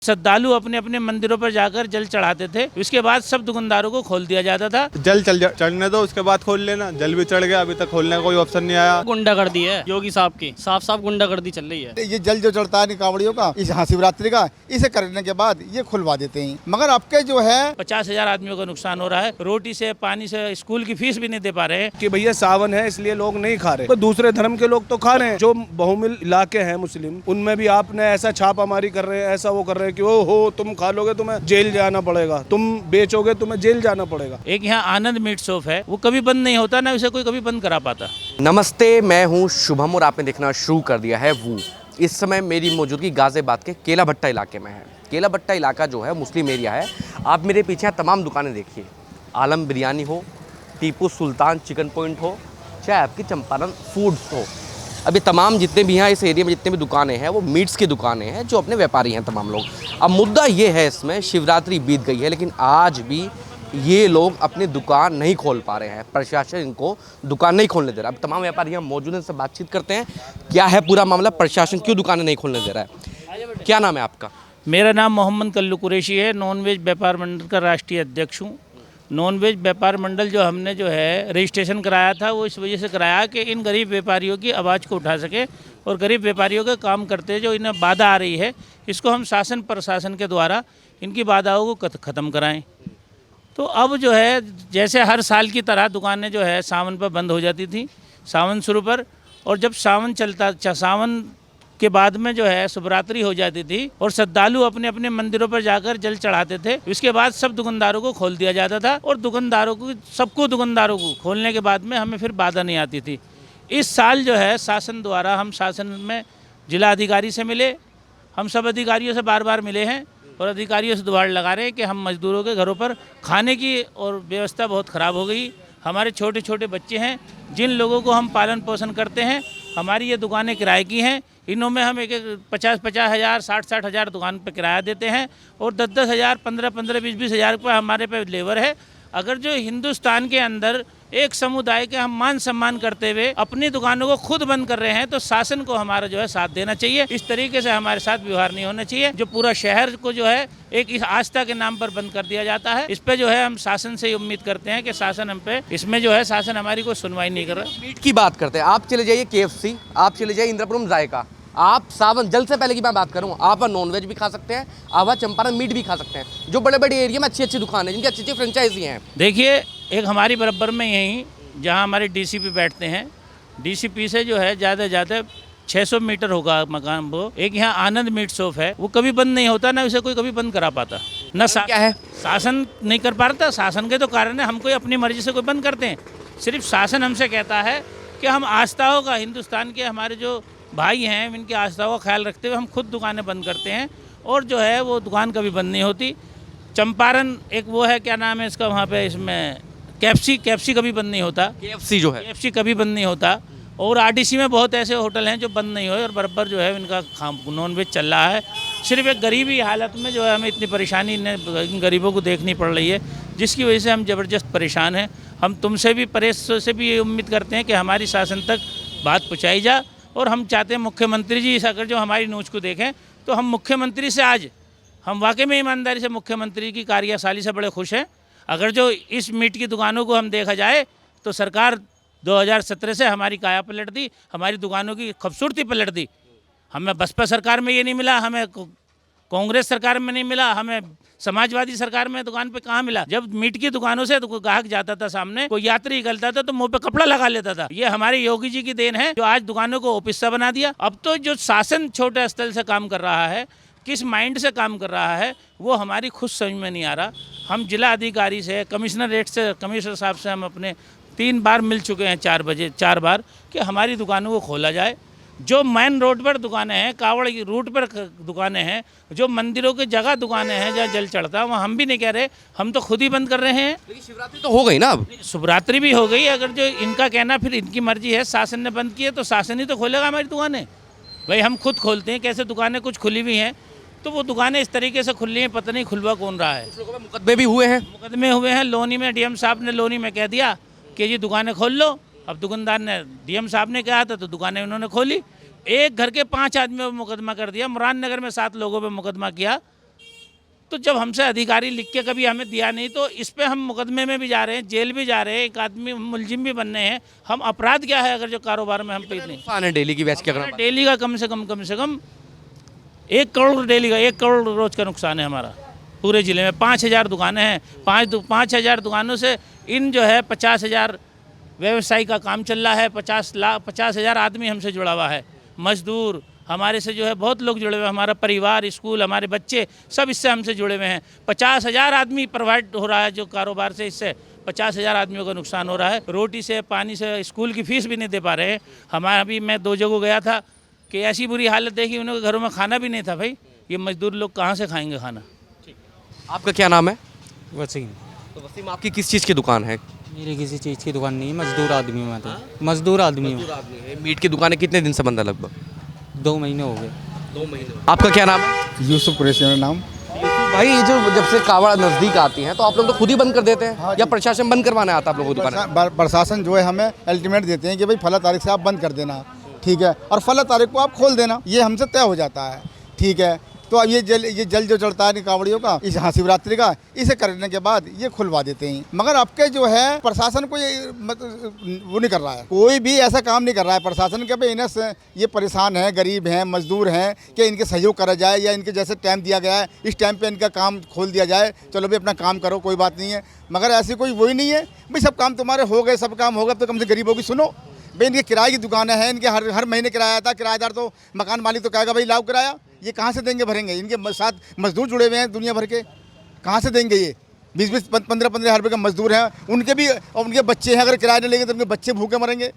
श्रद्धालु अपने अपने मंदिरों पर जाकर जल चढ़ाते थे। उसके बाद सब दुकानदारों को खोल दिया जाता था। जल चढ़ने दो, उसके बाद खोल लेना। जल भी चढ़ गया, अभी तक खोलने का कोई ऑप्शन नहीं आया। गुंडागर्दी है योगी साहब की, साफ साफ गुंडागर्दी चल रही है। ये जल जो चढ़ता है कांवड़ियों का इस शिवरात्रि का, इसे करने के बाद ये खुलवा देते हैं। मगर अब के जो है 50,000 आदमियों का नुकसान हो रहा है। रोटी से, पानी से, स्कूल की फीस भी नहीं दे पा रहे हैं। कि भैया सावन है इसलिए लोग नहीं खा रहे, तो दूसरे धर्म के लोग तो खा रहे हैं। जो बहुमिल इलाके हैं मुस्लिम, उनमें भी आपने ऐसा छापामारी कर रहे हैं, ऐसा वो कर रहे हैं कि ओ हो तुम खा लोगे तुम्हें जेल जाना पड़ेगा, तुम बेचोगे तुम्हें जेल जाना पड़ेगा। एक यहाँ आनंद मीट शॉप है, वो कभी बंद नहीं होता, ना उसे कोई कभी बंद करा पाता। नमस्ते, मैं हूं शुभम और आपने देखना शुरू कर दिया है वो। इस समय मेरी मौजूदगी गाजियाबाद के केला भट्टा इलाके में है। केला भट्टा इलाका जो है मुस्लिम एरिया है। आप मेरे पीछे तमाम दुकानें देखिए, आलम बिरयानी हो, टीपू सुल्तान चिकन पॉइंट हो, चाहे आपकी चंपारण फूड्स हो। अब ये तमाम जितने भी यहाँ इस एरिया में जितने भी दुकानें हैं वो मीट्स की दुकानें हैं, जो अपने व्यापारी हैं तमाम लोग। अब मुद्दा ये है, इसमें शिवरात्रि बीत गई है लेकिन आज भी ये लोग अपनी दुकान नहीं खोल पा रहे हैं। प्रशासन इनको दुकान नहीं खोलने दे रहा। अब तमाम व्यापारी यहाँ मौजूद हैं, इनसे बातचीत करते हैं क्या है पूरा मामला, प्रशासन क्यों दुकानें नहीं खोलने दे रहा है। क्या नाम है आपका? मेरा नाम मोहम्मद कल्लू कुरैशी है। नॉनवेज व्यापार मंडल का राष्ट्रीय अध्यक्ष हूँ। नॉनवेज व्यापार मंडल जो हमने जो है रजिस्ट्रेशन कराया था, वो इस वजह से कराया कि इन गरीब व्यापारियों की आवाज़ को उठा सके और गरीब व्यापारियों के काम करते जो इन्हें बाधा आ रही है, इसको हम शासन प्रशासन के द्वारा इनकी बाधाओं को ख़त्म कराएं। तो अब जो है जैसे हर साल की तरह दुकानें जो है सावन पर बंद हो जाती थी, सावन शुरू पर, और जब सावन चलता, सावन के बाद में जो है शिवरात्रि हो जाती थी और श्रद्धालु अपने अपने मंदिरों पर जाकर जल चढ़ाते थे। उसके बाद सब दुकानदारों को खोल दिया जाता था और दुकानदारों को खोलने के बाद में हमें फिर बाधा नहीं आती थी। इस साल जो है शासन द्वारा, हम शासन में जिला अधिकारी से मिले, हम सब अधिकारियों से बार बार मिले हैं और अधिकारियों से दुहार लगा रहे हैं कि हम मजदूरों के घरों पर खाने की और व्यवस्था बहुत ख़राब हो गई। हमारे छोटे छोटे बच्चे हैं जिन लोगों को हम पालन पोषण करते हैं, हमारी ये दुकानें किराए की हैं। इनों में हम एक 50-50 हज़ार, 60-60 हज़ार दुकान पर किराया देते हैं और 10-10 हज़ार, 15-15, 20-20 हज़ार रुपये हमारे पे लेबर है। अगर जो हिंदुस्तान के अंदर एक समुदाय के हम मान सम्मान करते हुए अपनी दुकानों को खुद बंद कर रहे हैं, तो शासन को हमारा जो है साथ देना चाहिए। इस तरीके से हमारे साथ व्यवहार नहीं होना चाहिए। जो पूरा शहर को जो है एक इस आस्था के नाम पर बंद कर दिया जाता है, इस पे जो है हम शासन से उम्मीद करते हैं कि शासन हम पे इसमें जो है शासन हमारी कोई सुनवाई नहीं कर रहा। मीट की बात करते हैं, आप चले जाइए KFC, आप चले जाइए इंद्रपुरम जायका, आप सावन जल से पहले की मैं बात करूँ, आप नॉनवेज भी खा सकते हैं, आप चंपारण मीट भी खा सकते हैं। जो बड़े बड़े एरिया में अच्छी अच्छी दुकान है, जिनकी अच्छी अच्छी फ्रेंचाइजी हैं। देखिए, एक हमारी बराबर में यहीं जहाँ हमारे DCP बैठते हैं, DCP से जो है ज़्यादा से ज़्यादा 600 मीटर होगा मकान। वो एक यहाँ आनंद मीट शॉप है, वो कभी बंद नहीं होता, ना उसे कोई कभी बंद करा पाता। न क्या है, शासन नहीं कर पाता। शासन के तो कारण है, हम कोई अपनी मर्जी से कोई बंद करते हैं। सिर्फ शासन हमसे कहता है कि हम आस्थाओं का, हिंदुस्तान के हमारे जो भाई हैं इनकी आस्थाओं का ख्याल रखते हुए हम खुद दुकानें बंद करते हैं और जो है वो दुकान कभी बंद नहीं होती। चंपारण एक वो है, क्या नाम है इसका, वहाँ पे इसमें कैप्सी कभी बंद नहीं होता। KFC जो है, KFC कभी बंद नहीं होता। और RDC में बहुत ऐसे होटल हैं जो बंद नहीं हुए और बराबर जो है इनका नॉनवेज चल रहा है। सिर्फ एक गरीबी हालत में जो है हमें इतनी परेशानी इन गरीबों को देखनी पड़ रही है, जिसकी वजह से हम ज़बरदस्त परेशान हैं। हम तुमसे भी, प्रेस से भी ये उम्मीद करते हैं कि हमारी शासन तक बात पहुँचाई जाए और हम चाहते हैं मुख्यमंत्री जी अगर जो हमारी न्यूज़ को देखें तो हम मुख्यमंत्री से आज हम वाकई में ईमानदारी से मुख्यमंत्री की कार्यशैली से बड़े खुश हैं। अगर जो इस मीट की दुकानों को हम देखा जाए तो सरकार 2017 से हमारी काया पलट दी, हमारी दुकानों की खूबसूरती पलट दी। हमें बसपा सरकार में ये नहीं मिला, हमें कांग्रेस सरकार में नहीं मिला, हमें समाजवादी सरकार में दुकान पे कहाँ मिला। जब मीट की दुकानों से तो कोई ग्राहक जाता था, सामने कोई यात्री निकलता था तो मुंह पे कपड़ा लगा लेता था। ये हमारे योगी जी की देन है जो आज दुकानों को ऑफिस सा बना दिया। अब तो जो शासन छोटे स्तर से काम कर रहा है, किस माइंड से काम कर रहा है, वो हमारी खुद समझ में नहीं आ रहा। हम जिला अधिकारी से, कमिश्नरेट से, कमिश्नर साहब से हम अपने 3 बार मिल चुके हैं, 4 बार, कि हमारी दुकानों को खोला जाए। जो मेन रोड पर दुकानें हैं, कावड़ की रूट पर दुकानें हैं, जो मंदिरों की जगह दुकानें हैं जहाँ जल चढ़ता है, वहाँ हम भी नहीं कह रहे, हम तो खुद ही बंद कर रहे हैं। लेकिन शिवरात्रि तो हो गई ना, अब शिवरात्रि भी हो गई। अगर जो इनका कहना फिर इनकी मर्जी है, शासन ने बंद किया तो शासन ही तो खोलेगा हमारी दुकानें। भाई हम खुद खोलते हैं, कैसे दुकानें कुछ खुली हुई हैं तो वो दुकानें इस तरीके से खुली हैं, पता नहीं खुलवा कौन रहा है। मुकदमे भी हुए हैं, मुकदमे हुए हैं। लोनी में DM साहब ने लोनी में कह दिया कि जी दुकानें खोल लो। अब दुकानदार ने, DM साहब ने कहा था तो दुकानें उन्होंने खोली। एक घर के 5 आदमियों पर मुकदमा कर दिया। मुरान नगर में 7 लोगों पर मुकदमा किया तो जब हमसे अधिकारी लिख के कभी हमें दिया नहीं तो इस पे हम मुकदमे में भी जा रहे हैं, जेल भी जा रहे हैं, एक आदमी मुलजिम भी बनने हैं। हम अपराध क्या है अगर जो कारोबार में हम पे नहीं। नुकसान है डेली की वैसे क्या करना डेली का कम से कम 1 करोड़ डेली का, 1 करोड़ रोज का नुकसान है हमारा पूरे ज़िले में। 5,000 दुकानें हैं, 5,000 दुकानों से इन जो है 50,000 व्यवसायी का काम चल रहा है। 50,000 आदमी हमसे जुड़ा हुआ है, मजदूर हमारे से जो है बहुत लोग जुड़े हुए हैं, हमारा परिवार, स्कूल, हमारे बच्चे सब इससे हमसे जुड़े हुए हैं। 50,000 आदमी प्रोवाइड हो रहा है जो कारोबार से, इससे 50,000 आदमियों का नुकसान हो रहा है। रोटी से, पानी से, स्कूल की फीस भी नहीं दे पा रहे हैं। हमारा अभी मैं 2 जगह गया था कि ऐसी बुरी हालत देखी, उनके घरों में खाना भी नहीं था। भाई ये मजदूर लोग कहाँ से खाएंगे खाना। आपका क्या नाम है? वसीम। तो वसीम, आपकी किस चीज़ की दुकान है? मेरी किसी चीज़ की दुकान नहीं है, मजदूर आदमी हूँ मैं तो। मजदूर आदमी हूँ। मीट की दुकान है, कितने दिन से बंद है? लगभग 2 महीने हो गए। 2 महीने। आपका क्या नाम है? यूसुफ कुरैशी मेरा नाम। भाई ये जो जब से कावड़ नज़दीक आती हैं तो आप लोग तो खुद ही बंद कर देते हैं या प्रशासन बंद करवाने आता है आप लोगों को दुकान? प्रशासन जो है हमें अल्टीमेट देते हैं कि भाई फला तारीख से आप बंद कर देना, ठीक है, और फला तारीख को आप खोल देना, ये हमसे तय हो जाता है, ठीक है। तो अब ये जल जो चढ़ता है कावड़ियों का इस शिवरात्रि का, इसे करने के बाद ये खुलवा देते हैं। मगर आपके जो है प्रशासन को ये वो नहीं कर रहा है, कोई भी ऐसा काम नहीं कर रहा है प्रशासन के। भाई इन्हें ये परेशान है, गरीब हैं, मजदूर हैं, कि इनके सहयोग करा जाए या इनके जैसे टाइम दिया गया है इस टाइम पे इनका काम खोल दिया जाए। चलो भाई अपना काम करो, कोई बात नहीं है, मगर ऐसी कोई वही नहीं है। भाई सब काम तुम्हारे हो गए, सब काम हो गए, अब तो कम से गरीबों की सुनो। भाई इनके किराए की दुकानें हैं, इनके हर महीने किराया आता है। किराएदार तो मकान मालिक तो कहेगा भाई लाओ किराया, ये कहाँ से देंगे, भरेंगे? इनके साथ मजदूर जुड़े हुए हैं दुनिया भर के, कहाँ से देंगे ये? 20-20, 15-15 हज़ार रुपये का मजदूर हैं, उनके भी और उनके बच्चे हैं। अगर किराया नहीं लेंगे तो उनके बच्चे भूखे मरेंगे।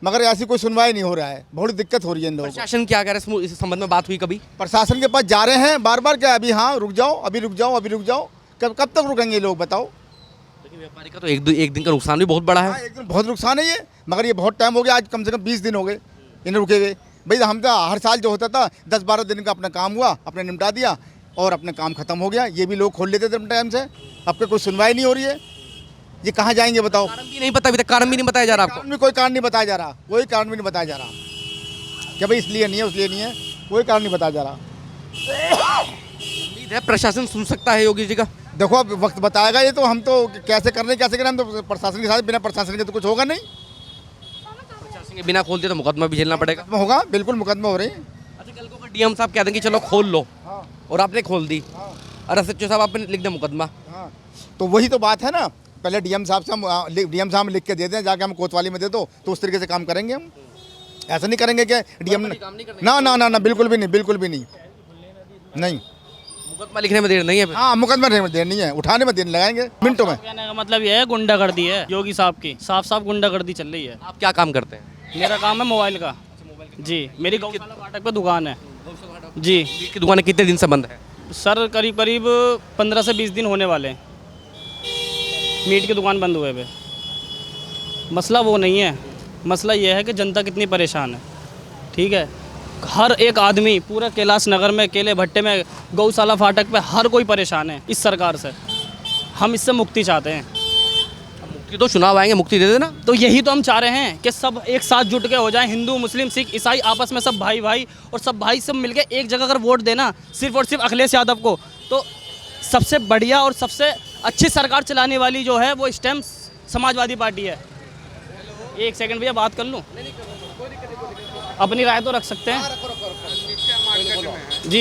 मगर ऐसी कोई सुनवाई नहीं हो रहा है, बहुत दिक्कत हो रही है इन लोगों को। प्रशासन क्या कह रहा है इस संबंध में? बात हुई कभी प्रशासन के पास जा रहे हैं बार बार, क्या अभी हाँ रुक जाओ, अभी रुक जाओ, अभी रुक जाओ, कब तक रुकेंगे ये लोग बताओ? लेकिन व्यापारी का तो एक दिन का नुकसान भी बहुत बड़ा है। हाँ, एक दिन बहुत नुकसान है ये, मगर ये बहुत टाइम हो गया, आज कम से कम 20 दिन हो गए इन्हें रुके हुए। भाई हम तो हर साल जो होता था 10-12 दिन का अपना काम हुआ, अपने निपटा दिया और अपना काम खत्म हो गया। ये भी लोग खोल लेते थे टाइम से, अब के कोई सुनवाई नहीं हो रही है। ये कहाँ जाएंगे बताओ? कारण भी नहीं पता, अभी तक कारण भी नहीं बताया जा रहा आपको? कारण भी कोई कारण नहीं बताया जा रहा, कोई कारण भी नहीं बताया जा रहा कि भाई इसलिए नहीं है, उसलिए नहीं है, कोई कारण नहीं बताया जा रहा। उम्मीद है प्रशासन सुन सकता है योगी जी का। देखो अब वक्त बताएगा ये, तो हम तो कैसे करें, हम तो प्रशासन के साथ, बिना प्रशासन के तो कुछ होगा नहीं। प्रशासन के बिना खोलते तो मुकदमा भी झेलना पड़ेगा। मुकदमा होगा, बिल्कुल मुकदमा हो रही है। अच्छा, कल को डीएम साहब कह दें कि चलो खोल लो, और आपने खोल दी, और एसएचओ साहब आपने लिख दिया मुकदमा, हाँ, तो वही तो बात है ना। पहले डीएम साहब से डीएम साहब लिख के दे दें, जाके हम कोतवाली में दे दो, तो उस तरीके से काम करेंगे हम। ऐसा नहीं करेंगे कि डीएम ना ना ना ना, बिल्कुल भी नहीं, बिल्कुल भी नहीं, नहीं। मुकदमा लिखने में देर नहीं है। हाँ, मुकदमा लिखने में देर नहीं है, उठाने में देर लगाएंगे मिनटों में। कहने का मतलब ये है गुंडागर्दी है योगी साहब की, साफ साफ गुंडागर्दी चल रही है। आप क्या काम करते हैं? मेरा काम है मोबाइल का जी, मेरी गौशाला फाटक पे दुकान है जी। मीट की दुकान कितने दिन से बंद है? सर करीब 15 से 20 दिन होने वाले हैं मीट की दुकान बंद हुए हुए। मसला वो नहीं है, मसला ये है कि जनता कितनी परेशान है, ठीक है। हर एक आदमी पूरे कैलाश नगर में, केले भट्टे में, गौशाला फाटक पे हर कोई परेशान है इस सरकार से। हम इससे मुक्ति चाहते हैं। मुक्ति तो चुनाव आएंगे, मुक्ति दे देना। तो यही तो हम चाह रहे हैं कि सब एक साथ जुट के हो जाएं, हिंदू, मुस्लिम, सिख, ईसाई आपस में सब भाई भाई, और सब भाई सब मिलके एक जगह अगर वोट देना सिर्फ और सिर्फ अखिलेश यादव को, तो सबसे बढ़िया और सबसे अच्छी सरकार चलाने वाली जो है वो इस टाइम समाजवादी पार्टी है। एक सेकंड भैया बात कर लूँ, अपनी राय तो रख सकते हैं जी।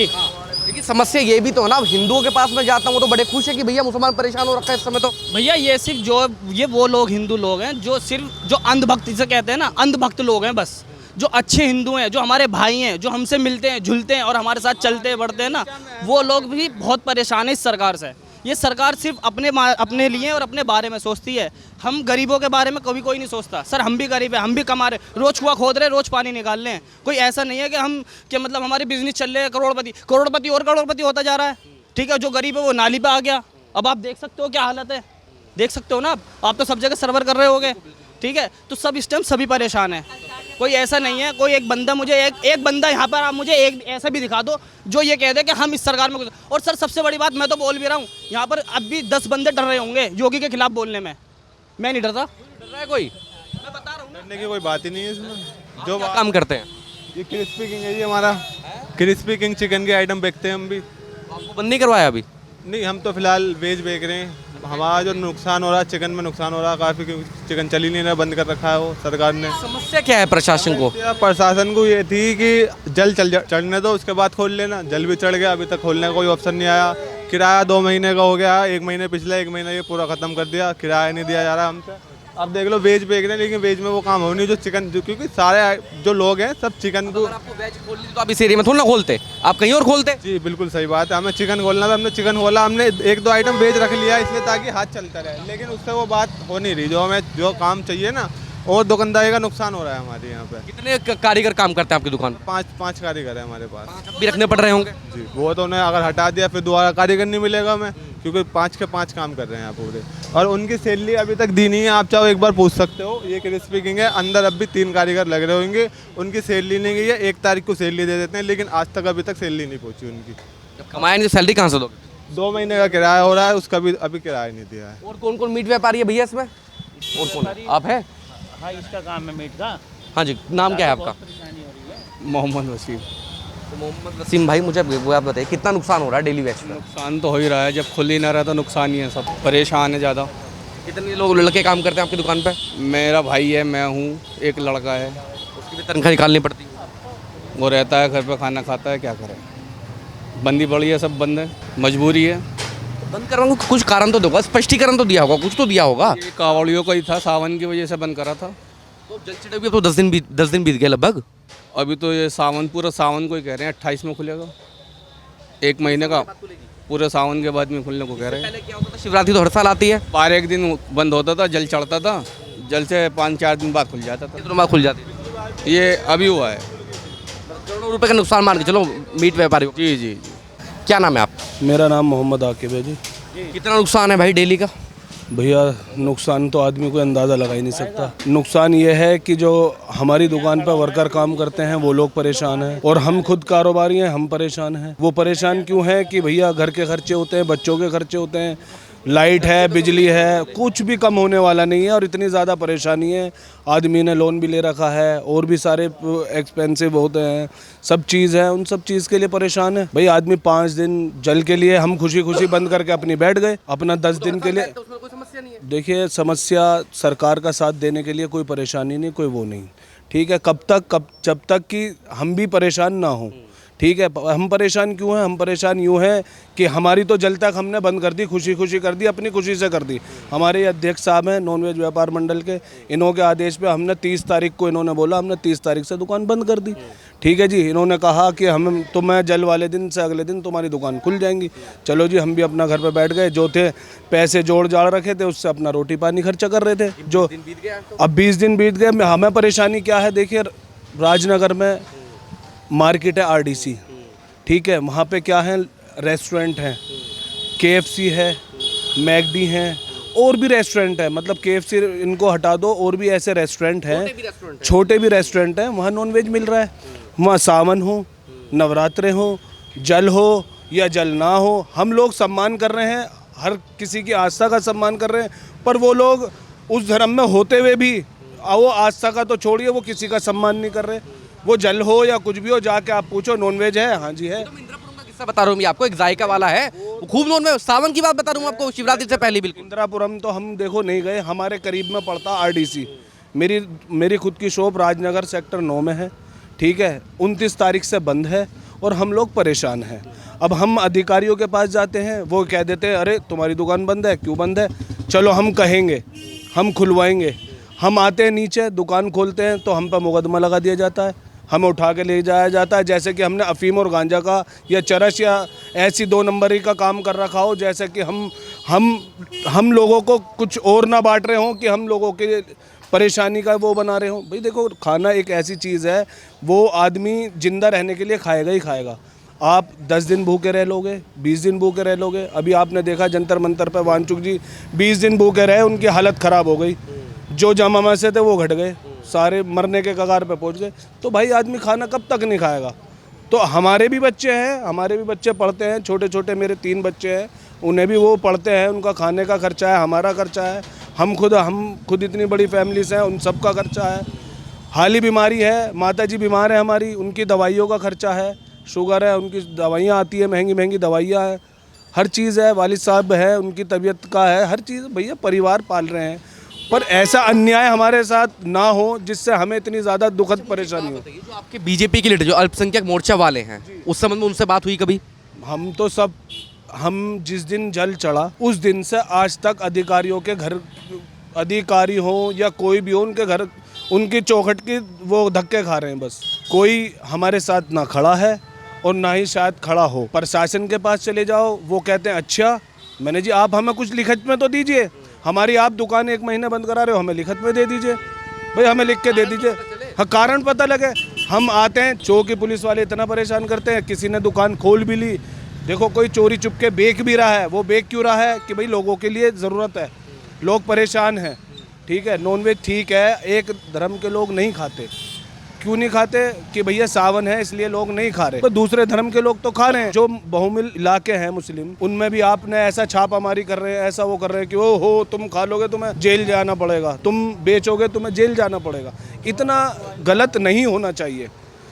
लेकिन समस्या ये भी तो है ना, हिंदुओं के पास मैं जाता हूँ तो बड़े खुश है कि भैया मुसलमान परेशान हो रखा है इस समय। तो भैया ये सिर्फ जो ये वो लोग हिंदू लोग हैं जो सिर्फ जो अंधभक्त जिसे कहते हैं ना, अंधभक्त लोग हैं बस। जो अच्छे हिंदू हैं, जो हमारे भाई हैं, जो हमसे मिलते हैं, झुलते हैं और हमारे साथ चलते बढ़ते हैं ना, वो लोग भी बहुत परेशान है इस सरकार से। ये सरकार सिर्फ अपने लिए और अपने बारे में सोचती है। हम गरीबों के बारे में कभी कोई नहीं सोचता। सर हम भी गरीब हैं, हम भी कमा रहे, रोज़ कुआं खोद रहे, रोज़ पानी निकाल रहे हैं। कोई ऐसा नहीं है कि हम कि मतलब हमारे बिजनेस चल रहे हैं, करोड़पति और करोड़पति होता जा रहा है, ठीक है। जो गरीब है वो नाली पे आ गया। अब आप देख सकते हो क्या हालत है, देख सकते हो ना आप तो सब जगह सर्वर कर रहे होगे, ठीक है। तो सब इस टाइम सभी परेशान है। कोई ऐसा नहीं है, कोई एक बंदा मुझे एक बंदा यहाँ पर आप मुझे एक ऐसा भी दिखा दो जो ये कह दे कि हम इस सरकार में। और सर सबसे बड़ी बात, मैं तो बोल भी रहा हूँ, यहाँ पर अब भी 10 बंदे डर रहे होंगे योगी के खिलाफ बोलने में। मैं नहीं डरता। डर रहा है कोई? मैं बता रहा हूँ, डरने की कोई बात ही नहीं है इसमें। जो क्या काम करते हैं? ये क्रिस्पी किंग है, ये हमारा क्रिस्पी किंग चिकन के आइटम बेचते हैं हम भी। आपको बंद नहीं करवाया अभी? नहीं, हम तो फिलहाल वेज बेच रहे हैं। हमारा जो नुकसान हो रहा है, चिकन में नुकसान हो रहा है काफ़ी, क्योंकि चिकन चल ही नहीं रहा, बंद कर रखा है वो सरकार ने। समस्या क्या है प्रशासन को? प्रशासन को ये थी कि जल चढ़ने दो, उसके बाद खोल लेना। जल भी चढ़ गया, अभी तक खोलने का कोई ऑप्शन नहीं आया। किराया 2 महीने का हो गया, 1 महीने पिछला, 1 महीना ये पूरा ख़त्म कर दिया, किराया नहीं दिया जा रहा हमसे। अब देख लो, वेज बेच रहे हैं, लेकिन वेज में वो काम हो नहीं जो चिकन, क्योंकि सारे जो लोग हैं सब चिकन को। अगर आपको वेज खोलनी तो आप इस एरिया में थोड़ा ना खोलते, आप कहीं और खोलते। जी बिल्कुल सही बात है, हमें चिकन खोलना था, हमने चिकन खोला, हमने 1-2 आइटम वेज रख लिया इसलिए ताकि हाथ चलता रहे, लेकिन उससे वो बात हो नहीं रही जो हमें जो काम चाहिए ना, और दुकानदारी का नुकसान हो रहा है हमारे यहाँ पे। कितने कारीगर काम करते हैं आपकी दुकान पर? 5 कारीगर है हमारे पास। भी रखने पड़ रहे होंगे जी, वो तो उन्हें अगर हटा दिया फिर दोबारा कारीगर नहीं मिलेगा हमें, क्योंकि 5 के 5 काम कर रहे हैं यहाँ पूरे, और उनकी सैलरी अभी तक दी नहीं है। आप चाहो एक बार पूछ सकते हो, ये क्रिस्पी किंग है, अंदर अब भी 3 कारीगर लग रहे होंगे, उनकी सैलरी नहीं गई है। 1 तारीख को सैलरी दे देते हैं, लेकिन आज तक अभी तक सैलरी नहीं पहुँची उनकी। जब कमाए नहीं सैलरी कहाँ से दोगे? 2 महीने का किराया हो रहा है, उसका भी अभी किराया नहीं दिया है। और कौन कौन मीट व्यापारी है भैया इसमें? और कौन है? आप है? हाँ, इसका काम है मीट का। हाँ जी, नाम क्या है आपका? परेशानी हो रही है। मोहम्मद वसीम। तो मोहम्मद वसीम भाई, मुझे वो आप बताइए कितना नुकसान हो रहा है डेली वेज का? नुकसान तो हो ही रहा है, जब खुल ही ना रहा तो नुकसान ही है, सब परेशान है ज़्यादा। कितने लोग लड़के काम करते हैं आपकी दुकान पे? मेरा भाई है, मैं हूँ, एक लड़का है, उसकी भी तनख्वाह निकालनी पड़ती है। वो रहता है घर पे, खाना खाता है, क्या करें, बंदी पड़ी है, सब बंद है, मजबूरी है। बंद करवाने को कुछ कारण तो दोगा, स्पष्टीकरण तो दिया होगा, कुछ तो दिया होगा। ये कावड़ियों का ही था, सावन की वजह से बंद करा था। तो जल चढ़े हुए अब तो 10 दिन बीत गए लगभग। अभी तो ये सावन, पूरा सावन को ही कह रहे हैं 28 में खुलेगा, 1 महीने का, पूरे सावन के बाद में खुलने को कह रहे हैं। पहले क्या होता था, शिवरात्रि तो हर साल आती है, 12 दिन बंद होता था, जल चढ़ता था, जल से 5-4 दिन बाद खुल जाता था। कितनों बाद खुल जाती है? ये अभी हुआ है। करोड़ों रुपए का नुकसान मान के चलो मीट व्यापारी। जी जी जी। क्या नाम है आप? मेरा नाम मोहम्मद आकिब है जी। कितना नुकसान है भाई डेली का? भैया नुकसान तो आदमी को अंदाज़ा लगा ही नहीं सकता। नुकसान ये है कि जो हमारी दुकान पर वर्कर काम करते हैं वो लोग परेशान हैं, और हम खुद कारोबारी हैं, हम परेशान हैं। वो परेशान क्यों हैं कि भैया घर के खर्चे होते हैं, बच्चों के खर्चे होते हैं, लाइट है, बिजली है, कुछ भी कम होने वाला नहीं है, और इतनी ज़्यादा परेशानी है। आदमी ने लोन भी ले रखा है, और भी सारे एक्सपेंसिव होते हैं, सब चीज़ है, उन सब चीज़ के लिए परेशान है। भाई आदमी 5 दिन जल के लिए हम खुशी खुशी बंद करके अपनी बैठ गए, अपना 10 दिन के लिए। देखिए, समस्या सरकार का साथ देने के लिए कोई परेशानी नहीं, कोई वो नहीं, ठीक है। जब तक कि हम भी परेशान ना हों, ठीक है। हम परेशान क्यों हैं? हम परेशान यूँ हैं कि हमारी तो जल तक हमने बंद कर दी, खुशी खुशी कर दी, अपनी खुशी से कर दी। हमारे अध्यक्ष साहब हैं नॉन वेज व्यापार मंडल के, इन्हों के आदेश पे हमने 30 तारीख को, इन्होंने बोला हमने 30 तारीख से दुकान बंद कर दी, ठीक है जी। इन्होंने कहा कि हम तुम्हें जल वाले दिन से अगले दिन तुम्हारी दुकान खुल जाएंगी। चलो जी, हम भी अपना घर पर बैठ गए, जो थे पैसे जोड़ जाड़ रखे थे उससे अपना रोटी पानी खर्चा कर रहे थे। जो अब 20 दिन बीत गए, हमें परेशानी क्या है? देखिए, राजनगर में मार्केट है RDC, ठीक है, वहाँ पे क्या है, रेस्टोरेंट हैं, KFC है, मैकडी हैं, और भी रेस्टोरेंट है। मतलब KFC इनको हटा दो, और भी ऐसे रेस्टोरेंट हैं, छोटे भी रेस्टोरेंट हैं, वहाँ नॉनवेज मिल रहा है। वहाँ सावन हो, नवरात्रे हो, जल हो या जल ना हो, हम लोग सम्मान कर रहे हैं, हर किसी की आस्था का सम्मान कर रहे हैं, पर वो लोग उस धर्म में होते हुए भी वो आस्था का तो छोड़िए, वो किसी का सम्मान नहीं कर रहे। वो जल हो या कुछ भी हो, जाके आप पूछो नॉनवेज है, हाँ जी है। तो इंद्रापुरम का किस्सा बता रहा हूँ मैं आपको, एक जायका वाला है, खूब नॉन में सावन की बात बता रहा हूँ आपको, शिवरात्रि से पहले। बिल्कुल इंदिरापुरम तो हम देखो नहीं गए, हमारे करीब में पड़ता RDC। मेरी खुद की शॉप राजनगर सेक्टर 9 में है, ठीक है। 29 तारीख से बंद है, और हम लोग परेशान हैं। अब हम अधिकारियों के पास जाते हैं, वो कह देते हैं अरे तुम्हारी दुकान बंद है, क्यों बंद है? चलो हम कहेंगे, हम खुलवाएंगे। हम आते हैं नीचे, दुकान खोलते हैं तो हम पर मुकदमा लगा दिया जाता है, हमें उठा के ले जाया जाता है, जैसे कि हमने अफीम और गांजा का या चरस या ऐसी 2 नंबरी का काम कर रखा हो, जैसे कि हम लोगों को कुछ और ना बांट रहे हों, कि हम लोगों के परेशानी का वो बना रहे हों। भाई देखो, खाना एक ऐसी चीज़ है, वो आदमी जिंदा रहने के लिए खाएगा ही खाएगा। आप 10 दिन भूखे रह लोगे, 20 दिन भूखे रह लोगे। अभी आपने देखा जंतर मंतर पर वानचुक जी 20 दिन भूखे रहे, उनकी हालत ख़राब हो गई, जो जमा से थे वो घट गए, सारे मरने के कगार पे पहुंच गए। तो भाई आदमी खाना कब तक नहीं खाएगा? तो हमारे भी बच्चे हैं, हमारे भी बच्चे पढ़ते हैं, छोटे छोटे मेरे 3 बच्चे हैं, उन्हें भी वो पढ़ते हैं, उनका खाने का खर्चा है, हमारा खर्चा है, हम खुद इतनी बड़ी फैमिली से हैं, उन सब का खर्चा है। हाली बीमारी है, माताजी बीमार है हमारी, उनकी दवाइयों का खर्चा है, शुगर है, उनकी दवाइयाँ आती है, महंगी महंगी दवाइयाँ हैं, हर चीज़ है, वालिद साहब है, उनकी तबीयत का है, हर चीज़ भैया, परिवार पाल रहे हैं। पर ऐसा अन्याय हमारे साथ ना हो जिससे हमें इतनी ज़्यादा दुखद परेशानी हो। जो आपके बीजेपी के लीडर जो अल्पसंख्यक मोर्चा वाले हैं, उस संबंध में उनसे बात हुई कभी? हम जिस दिन जल चढ़ा उस दिन से आज तक अधिकारियों के घर, अधिकारी हो या कोई भी हो, उनके घर उनकी चौखट की वो धक्के खा रहे हैं। बस कोई हमारे साथ ना खड़ा है और ना ही शायद खड़ा हो। प्रशासन के पास चले जाओ, वो कहते हैं अच्छा। मैंने जी आप हमें कुछ लिखत में तो दीजिए, हमारी आप दुकान 1 महीने बंद करा रहे हो, हमें लिखत में दे दीजिए भाई, हमें लिख के दे दीजिए, हाँ कारण पता लगे। हम आते हैं, चौकी पुलिस वाले इतना परेशान करते हैं। किसी ने दुकान खोल भी ली, देखो कोई चोरी चुप के बेच भी रहा है, वो बेच क्यों रहा है कि भाई लोगों के लिए ज़रूरत है, लोग परेशान हैं। ठीक है, नॉनवेज ठीक है, एक धर्म के लोग नहीं खाते। क्यों नहीं खाते कि भैया सावन है इसलिए लोग नहीं खा रहे, तो दूसरे धर्म के लोग तो खा रहे हैं। जो बहुमिल इलाके हैं मुस्लिम, उनमें भी आपने ऐसा छापामारी कर रहे हैं, ऐसा वो कर रहे हैं कि ओ हो तुम खा लोगे तुम्हें जेल जाना पड़ेगा, तुम बेचोगे तुम्हें जेल जाना पड़ेगा। इतना गलत नहीं होना चाहिए,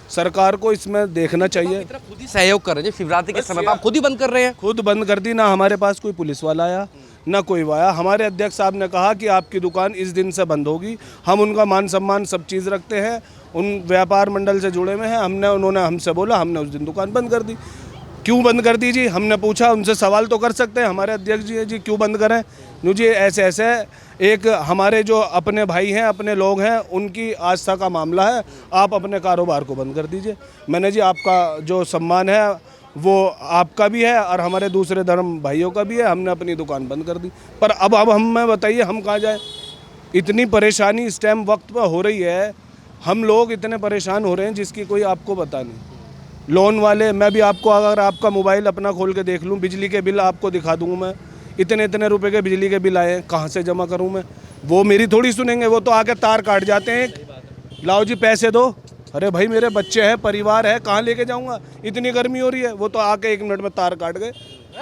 सरकार को इसमें देखना चाहिए। खुद ही सहयोग कर रहे हैं, शिवरात्रि के समय आप खुद ही बंद कर रहे हैं। खुद बंद कर दी ना, हमारे पास कोई पुलिस वाला आया ना कोई आया। हमारे अध्यक्ष साहब ने कहा कि आपकी दुकान इस दिन से बंद होगी। हम उनका मान सम्मान सब चीज़ रखते हैं, उन व्यापार मंडल से जुड़े हुए हैं। उन्होंने हमसे बोला, हमने उस दिन दुकान बंद कर दी। क्यों बंद कर दी जी? हमने पूछा, उनसे सवाल तो कर सकते हैं, हमारे अध्यक्ष जी है जी क्यों बंद करें? नो जी ऐसे ऐसे एक हमारे जो अपने भाई हैं, अपने लोग हैं, उनकी आस्था का मामला है, आप अपने कारोबार को बंद कर दीजिए। मैंने जी आपका जो सम्मान है वो आपका भी है और हमारे दूसरे धर्म भाइयों का भी है, हमने अपनी दुकान बंद कर दी। पर अब हमें बताइए हम कहाँ जाए? इतनी परेशानी इस टाइम वक्त पर हो रही है, हम लोग इतने परेशान हो रहे हैं जिसकी कोई आपको पता नहीं। लोन वाले, मैं भी आपको अगर आपका मोबाइल अपना खोल के देख लूँ, बिजली के बिल आपको दिखा दूँ मैं, इतने इतने रुपए के बिजली के बिल आए हैं, कहाँ से जमा करूँ मैं? वो मेरी थोड़ी सुनेंगे, वो तो आके तार काट जाते हैं, लाओ जी पैसे दो। अरे भाई मेरे बच्चे हैं, परिवार है, कहाँ लेके जाऊँगा? इतनी गर्मी हो रही है, वो तो आके 1 मिनट में तार काट गए,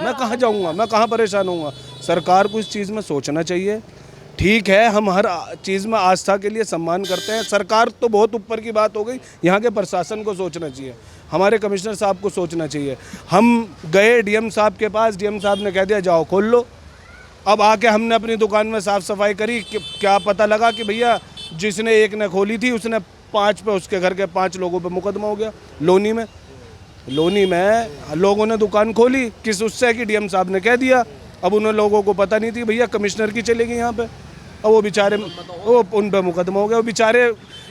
मैं कहाँ जाऊँगा? मैं कहाँ परेशान होऊंगा? सरकार को इस चीज़ में सोचना चाहिए। ठीक है, हम हर चीज़ में आस्था के लिए सम्मान करते हैं, सरकार तो बहुत ऊपर की बात हो गई, यहाँ के प्रशासन को सोचना चाहिए, हमारे कमिश्नर साहब को सोचना चाहिए। हम गए डीएम साहब के पास, डीएम साहब ने कह दिया जाओ खोल लो। अब आके हमने अपनी दुकान में साफ़ सफाई करी, क्या पता लगा कि भैया जिसने एक ने खोली थी उसने 5 पे, उसके घर के 5 लोगों पे मुकदमा हो गया। लोनी में लोगों ने दुकान खोली, किस उससे कि डीएम साहब ने कह दिया। अब उन लोगों को पता नहीं थी भैया कमिश्नर की चलेगी यहाँ पे, और वो बेचारे वो उन पे मुकदमा हो गया। वो बेचारे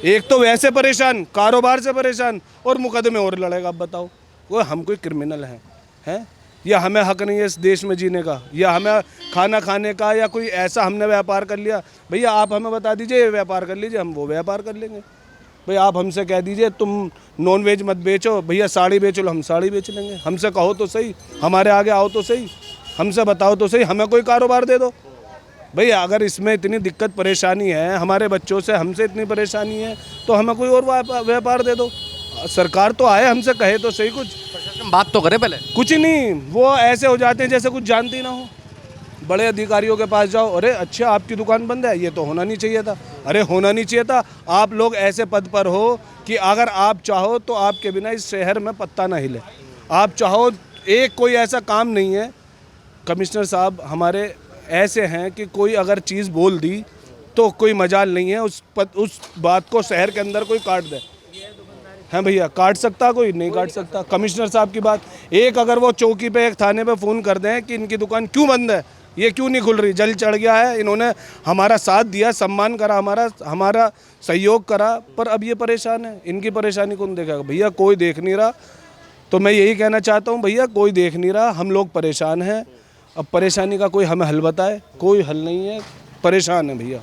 एक तो वैसे परेशान, कारोबार से परेशान, और मुकदमे और लड़ेगा। अब बताओ वो हम कोई क्रिमिनल हैं? या हमें हक नहीं है इस देश में जीने का, या हमें खाना खाने का, या कोई ऐसा हमने व्यापार कर लिया? भैया आप हमें बता दीजिए ये व्यापार कर लीजिए, हम वो व्यापार कर लेंगे। भाई आप हमसे कह दीजिए तुम नॉन वेज मत बेचो, भैया साड़ी बेच लो, हम साड़ी बेच लेंगे। हमसे कहो तो सही, हमारे आगे आओ तो सही, हमसे बताओ तो सही, हमें कोई कारोबार दे दो। भैया अगर इसमें इतनी दिक्कत परेशानी है, हमारे बच्चों से हमसे इतनी परेशानी है, तो हमें कोई और व्यापार दे दो। सरकार तो आए, हमसे कहे तो सही कुछ, बात तो करें पहले। कुछ नहीं, वो ऐसे हो जाते हैं जैसे कुछ जानते ही ना हो। बड़े अधिकारियों के पास जाओ, अरे अच्छा आपकी दुकान बंद है, ये तो होना नहीं चाहिए था। अरे होना नहीं चाहिए था? आप लोग ऐसे पद पर हो कि अगर आप चाहो तो आपके बिना इस शहर में पत्ता ना हिले। आप चाहो, एक कोई ऐसा काम नहीं है। कमिश्नर साहब हमारे ऐसे हैं कि कोई अगर चीज़ बोल दी तो कोई मजाल नहीं है, उस बात को शहर के अंदर कोई काट दे। हैं भैया, काट सकता कोई? नहीं काट सकता। कमिश्नर साहब की बात, एक अगर वो चौकी पे, एक थाने पे फ़ोन कर दें कि इनकी दुकान क्यों बंद है, ये क्यों नहीं खुल रही, जल चढ़ गया है, इन्होंने हमारा साथ दिया, सम्मान करा, हमारा सहयोग करा, पर अब ये परेशान है, इनकी परेशानी कौन देखेगा? भैया कोई देख नहीं रहा। तो मैं यही कहना चाहता हूँ, भैया कोई देख नहीं रहा, हम लोग परेशान हैं। अब परेशानी का कोई हमें हल बताए, कोई हल नहीं है, परेशान है भैया।